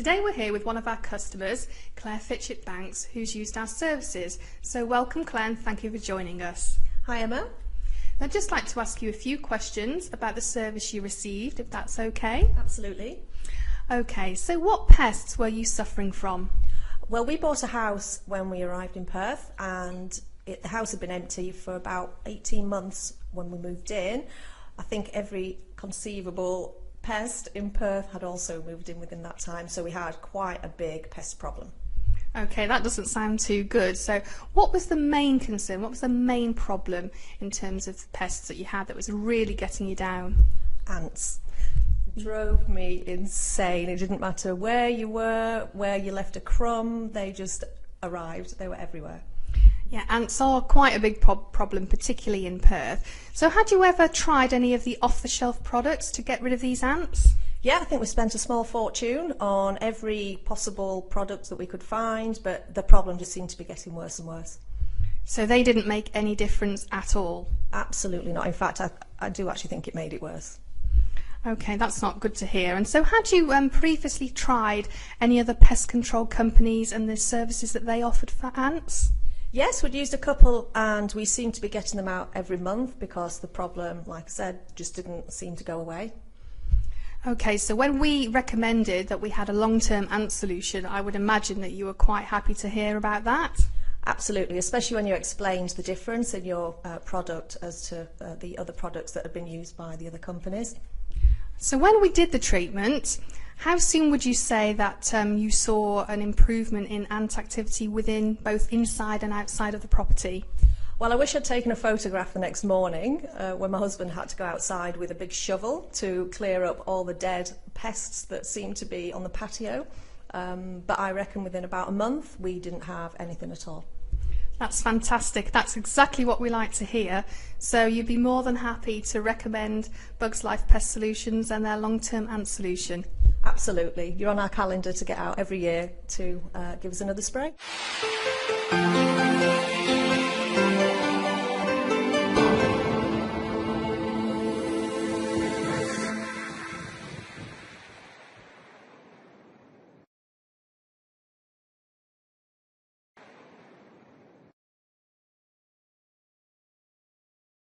Today we're here with one of our customers, Claire Fitchett Banks, who's used our services. So welcome Claire and thank you for joining us. Hi Emma. I'd just like to ask you a few questions about the service you received, if that's okay. Absolutely. Okay, so what pests were you suffering from? Well, we bought a house when we arrived in Perth and the house had been empty for about 18 months when we moved in. I think every conceivable pest in Perth had also moved in within that time, so we had quite a big pest problem. Okay, that doesn't sound too good. So what was the main concern? What was the main problem in terms of the pests that you had that was really getting you down? Ants. Drove me insane. It didn't matter where you were, where you left a crumb, they just arrived. They were everywhere. Yeah, ants are quite a big problem, particularly in Perth. So had you ever tried any of the off-the-shelf products to get rid of these ants? Yeah, I think we spent a small fortune on every possible product that we could find, but the problem just seemed to be getting worse and worse. So they didn't make any difference at all? Absolutely not. In fact, I do actually think it made it worse. Okay, that's not good to hear. And so had you previously tried any other pest control companies and the services that they offered for ants? Yes, we'd used a couple and we seemed to be getting them out every month because the problem, like I said, just didn't seem to go away. Okay, so when we recommended that we had a long-term ant solution, I would imagine that you were quite happy to hear about that? Absolutely, especially when you explained the difference in your product as to the other products that had been used by the other companies. So when we did the treatment, how soon would you say that you saw an improvement in ant activity within both inside and outside of the property? Well, I wish I'd taken a photograph the next morning when my husband had to go outside with a big shovel to clear up all the dead pests that seemed to be on the patio. But I reckon within about a month we didn't have anything at all. That's fantastic. That's exactly what we like to hear. So you'd be more than happy to recommend Bugs Life Pest Solutions and their long-term ant solution? Absolutely. You're on our calendar to get out every year to give us another spray.